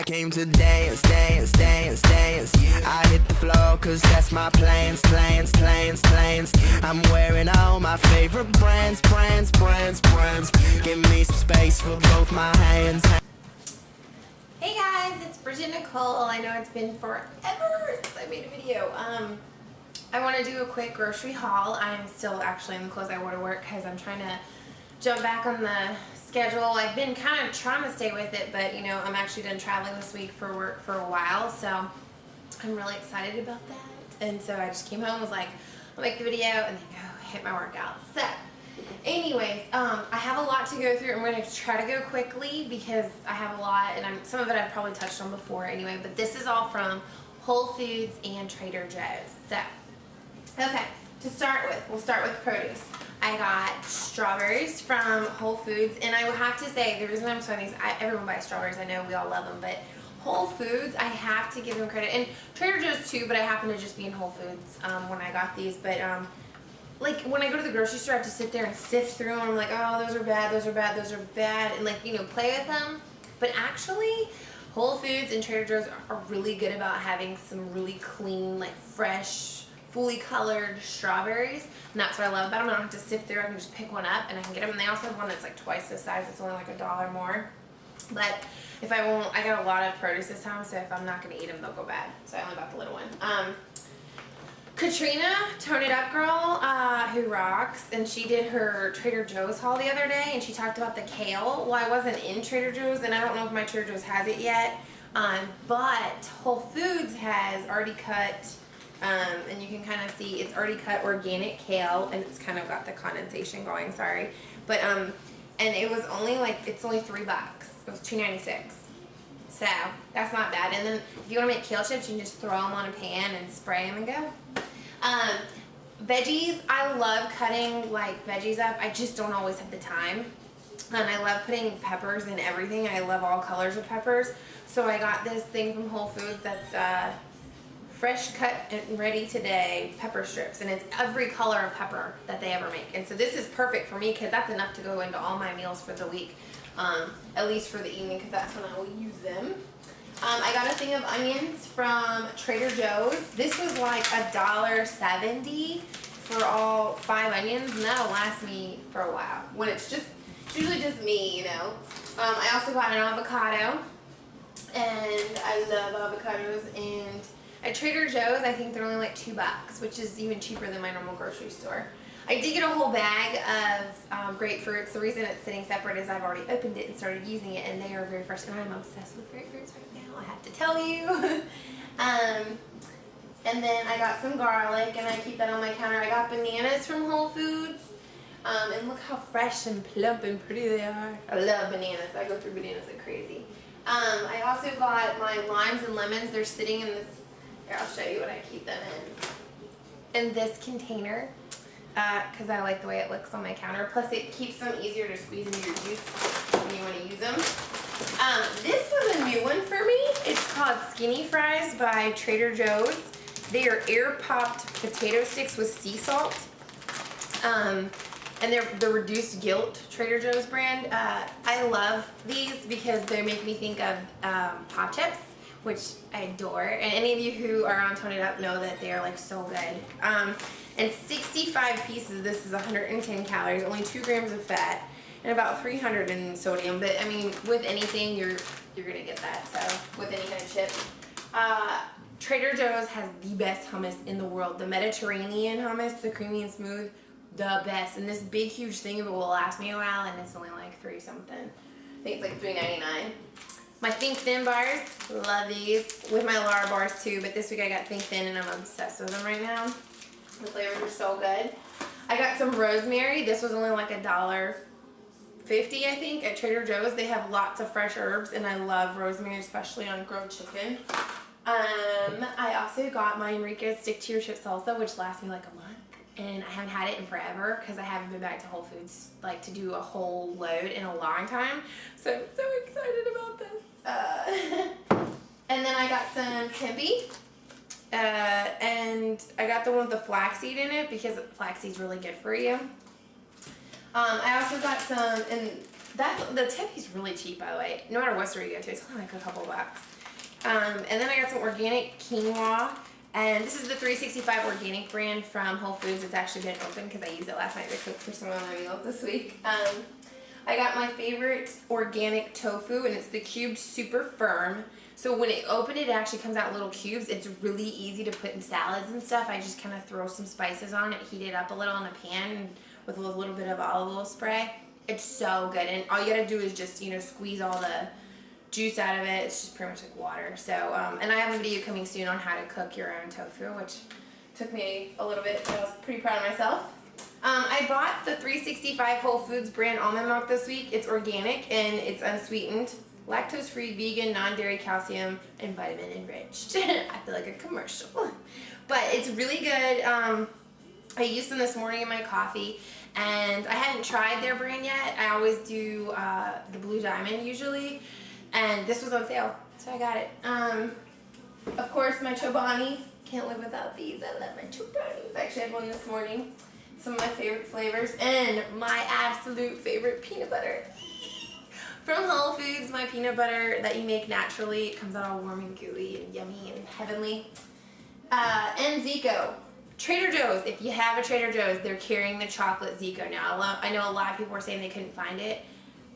came to dance, dance, dance, dance. I hit the floor cause that's my plans, plans, plans, plans. I'm wearing all my favorite brands, brands, brands, brands. Give me some space for both my hands. Hey guys, it's Bridget Nicole. I know it's been forever since I made a video. I want to do a quick grocery haul. I'm still actually in the clothes I wore to work because I'm trying to jump back on the schedule. I've been kind of trying to stay with it, but you know, I'm actually done traveling this week for work for a while, so I'm really excited about that. And so I just came home, was like, I'll make the video and then go hit my workout. So anyways, I have a lot to go through. I'm going to try to go quickly because I have a lot, and some of it I've probably touched on before anyway, but this is all from Whole Foods and Trader Joe's. So, okay, to start with, we'll start with produce. I got strawberries from Whole Foods, and I will have to say, the reason I'm showing these, everyone buys strawberries, I know we all love them, but Whole Foods, I have to give them credit, and Trader Joe's too, but I happen to just be in Whole Foods when I got these, but like when I go to the grocery store, I have to sit there and sift through them. I'm like, oh, those are bad, those are bad, those are bad, and like, you know, play with them. But actually, Whole Foods and Trader Joe's are really good about having some really clean, like fresh, fully colored strawberries, and that's what I love about them. I don't have to sift through. I can just pick one up and I can get them. And they also have one that's like twice the size. It's only like $1 more. But if I won't, I got a lot of produce this time, so if I'm not gonna eat them, they'll go bad. So I only got the little one. Katrina, Tone It Up girl, who rocks, and she did her Trader Joe's haul the other day, and she talked about the kale. Well, I wasn't in Trader Joe's, and I don't know if my Trader Joe's has it yet, but Whole Foods has already cut, and you can kind of see it's already cut organic kale, and it's kind of got the condensation going, sorry, but, and it was only like, it's only $3. It was $2.96. So, that's not bad. And then, if you want to make kale chips, you can just throw them on a pan and spray them and go. Veggies, I love cutting like veggies up. I just don't always have the time. And I love putting peppers in everything. I love all colors of peppers. So I got this thing from Whole Foods that's fresh cut and ready today pepper strips. And it's every color of pepper that they ever make. And so this is perfect for me because that's enough to go into all my meals for the week. At least for the evening, because that's when I will use them. I got a thing of onions from Trader Joe's. This was like $1.70 for all 5 onions, and that'll last me for a while. When it's usually just me, you know. I also got an avocado, and I love avocados. And at Trader Joe's, I think they're only like $2, which is even cheaper than my normal grocery store. I did get a whole bag of grapefruits. The reason it's sitting separate is I've already opened it and started using it, and they are very fresh, and I'm obsessed with grapefruits right now, I have to tell you. And then I got some garlic, and I keep that on my counter. I got bananas from Whole Foods, and look how fresh and plump and pretty they are. I love bananas. I go through bananas like crazy. I also got my limes and lemons. They're sitting in this, here, I'll show you what I keep them in this container. Because I like the way it looks on my counter. Plus it keeps them easier to squeeze into your juice when you want to use them. This was a new one for me. It's called Skinny Fries by Trader Joe's. They are air-popped potato sticks with sea salt. And they're the Reduced Guilt Trader Joe's brand. I love these because they make me think of Pop Chips, which I adore. And any of you who are on Tone It Up know that they are like so good. And 65 pieces, this is 110 calories, only 2 grams of fat, and about 300 in sodium. But I mean, with anything, you're gonna get that. So with any kind of chip. Trader Joe's has the best hummus in the world. The Mediterranean hummus, the creamy and smooth, the best. And this big, huge thing of it will last me a while, and it's only like $3 something. I think it's like $3.99. My Think Thin bars, love these. With my Lara bars too, but this week I got Think Thin, and I'm obsessed with them right now. The flavors are so good. I got some rosemary. This was only like $1.50, I think, at Trader Joe's. They have lots of fresh herbs, and I love rosemary, especially on grilled chicken. I also got my Enrique's Stick to Your Chip salsa, which lasts me like a month, and I haven't had it in forever because I haven't been back to Whole Foods like to do a whole load in a long time. So I'm so excited about this. And then I got some tempeh. And I got the one with the flaxseed in it because flaxseed's really good for you. I also got some, and the tempeh's really cheap, by the way. No matter what store you go to, it's only like a couple bucks. And then I got some organic quinoa. And this is the 365 organic brand from Whole Foods. It's actually been open because I used it last night to cook for some of my meals this week. I got my favorite organic tofu, and it's the cubed super firm. So when it opened, it actually comes out in little cubes. It's really easy to put in salads and stuff. I just kind of throw some spices on it, heat it up a little in a pan with a little bit of olive oil spray. It's so good, and all you gotta do is just, you know, squeeze all the juice out of it. It's just pretty much like water. So, and I have a video coming soon on how to cook your own tofu, which took me a little bit, but I was pretty proud of myself. I bought the 365 Whole Foods brand almond milk this week. It's organic and it's unsweetened, lactose-free, vegan, non-dairy, calcium, and vitamin enriched. I feel like a commercial. But it's really good. I used them this morning in my coffee, and I hadn't tried their brand yet. I always do the Blue Diamond usually, and this was on sale, so I got it. Of course, my Chobanis. Can't live without these. I love my Chobanis. I actually had one this morning. Some of my favorite flavors, and my absolute favorite peanut butter. From Whole Foods, my peanut butter that you make naturally. It comes out all warm and gooey and yummy and heavenly. And Zico. Trader Joe's. If you have a Trader Joe's, they're carrying the chocolate Zico now. I know a lot of people were saying they couldn't find it.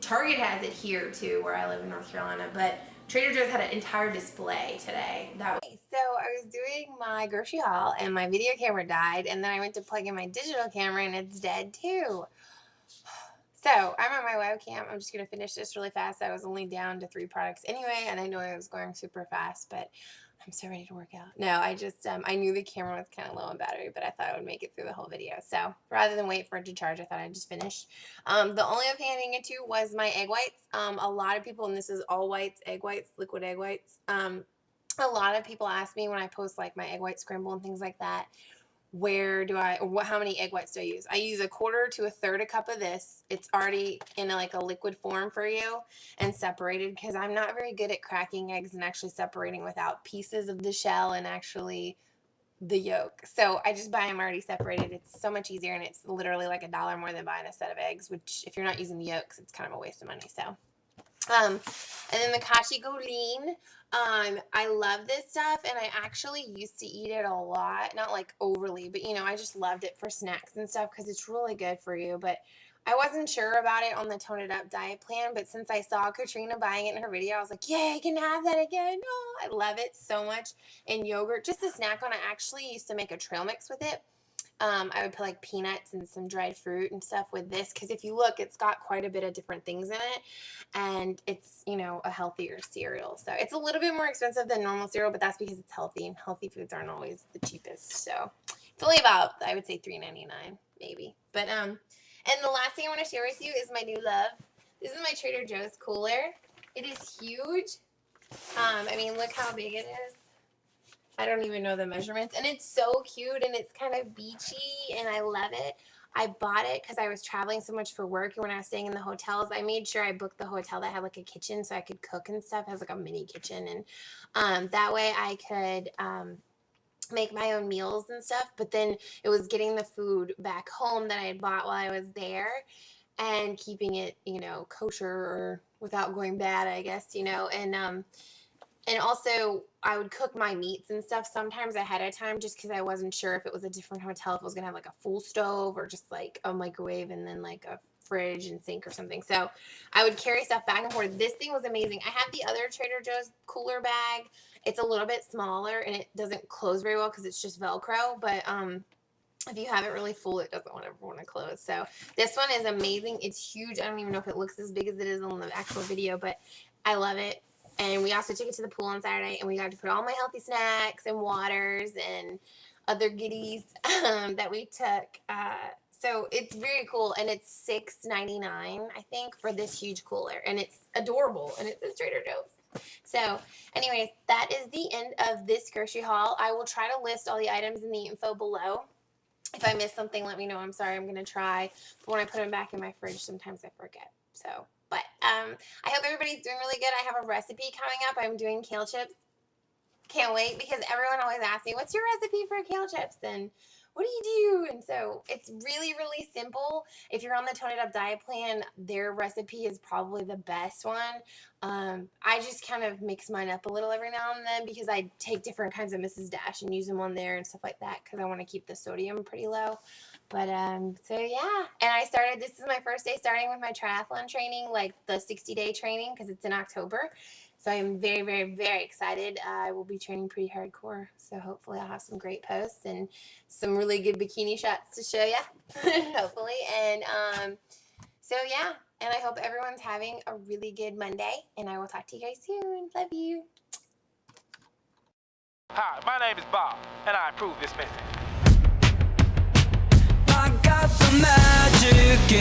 Target has it here too, where I live in North Carolina, but Trader Joe's had an entire display today. So I was doing my grocery haul and my video camera died, and then I went to plug in my digital camera and it's dead too. So I'm on my webcam. I'm just going to finish this really fast. I was only down to 3 products anyway, and I know I was going super fast, but I'm so ready to work out. No, I just, I knew the camera was kind of low on battery, but I thought I would make it through the whole video. So rather than wait for it to charge, I thought I'd just finish. The only other thing I didn't get to was my egg whites. A lot of people, and this is all whites, egg whites, liquid egg whites. A lot of people ask me when I post like my egg white scramble and things like that, how many egg whites do I use? I use 1/4 to 1/3 cup of this. It's already in like a liquid form for you and separated, because I'm not very good at cracking eggs and actually separating without pieces of the shell and actually the yolk. So I just buy them already separated. It's so much easier, and it's literally like $1 more than buying a set of eggs, which if you're not using the yolks, it's kind of a waste of money. So and then the kashi goleen. I love this stuff, and I actually used to eat it a lot. Not like overly, but you know, I just loved it for snacks and stuff because it's really good for you. But I wasn't sure about it on the Tone It Up diet plan, but since I saw Katrina buying it in her video, I was like, yay, I can have that again. Oh, I love it so much. And yogurt, just a snack on. I actually used to make a trail mix with it. I would put like peanuts and some dried fruit and stuff with this, because if you look, it's got quite a bit of different things in it, and it's, you know, a healthier cereal. So it's a little bit more expensive than normal cereal, but that's because it's healthy, and healthy foods aren't always the cheapest. So it's only about, I would say, $3.99 maybe. But and the last thing I want to share with you is my new love. This is my Trader Joe's cooler. It is huge. I mean, look how big it is. I don't even know the measurements, and it's so cute, and it's kind of beachy, and I love it. I bought it because I was traveling so much for work, and when I was staying in the hotels, I made sure I booked the hotel that had like a kitchen so I could cook and stuff. It has like a mini kitchen, and that way I could make my own meals and stuff. But then it was getting the food back home that I had bought while I was there and keeping it, you know, kosher or without going bad, I guess, you know, and also, I would cook my meats and stuff sometimes ahead of time, just because I wasn't sure if it was a different hotel, if it was going to have like a full stove or just like a microwave and then like a fridge and sink or something. So I would carry stuff back and forth. This thing was amazing. I have the other Trader Joe's cooler bag. It's a little bit smaller and it doesn't close very well because it's just Velcro. But if you have it really full, it doesn't want to close. So this one is amazing. It's huge. I don't even know if it looks as big as it is on the actual video, but I love it. And we also took it to the pool on Saturday, and we got to put all my healthy snacks and waters and other goodies that we took. So it's very cool, and it's $6.99, I think, for this huge cooler, and it's adorable, and it's Trader Joe's. So, anyways, that is the end of this grocery haul. I will try to list all the items in the info below. If I miss something, let me know. I'm sorry. I'm going to try. But when I put them back in my fridge, sometimes I forget. So, but I hope everybody's doing really good. I have a recipe coming up. I'm doing kale chips. Can't wait, because everyone always asks me, what's your recipe for kale chips? And what do you do? And so it's really, really simple. If you're on the Tone It Up diet plan, their recipe is probably the best one. I just kind of mix mine up a little every now and then because I take different kinds of Mrs. Dash and use them on there and stuff like that because I want to keep the sodium pretty low. But so yeah, and this is my first day starting with my triathlon training, like the 60-day training, because it's in October. So I'm very, very, very excited. I will be training pretty hardcore. So hopefully I'll have some great posts and some really good bikini shots to show you, hopefully. And so yeah, and I hope everyone's having a really good Monday. And I will talk to you guys soon. Love you. Hi, my name is Bob, and I approve this message. I got the magic in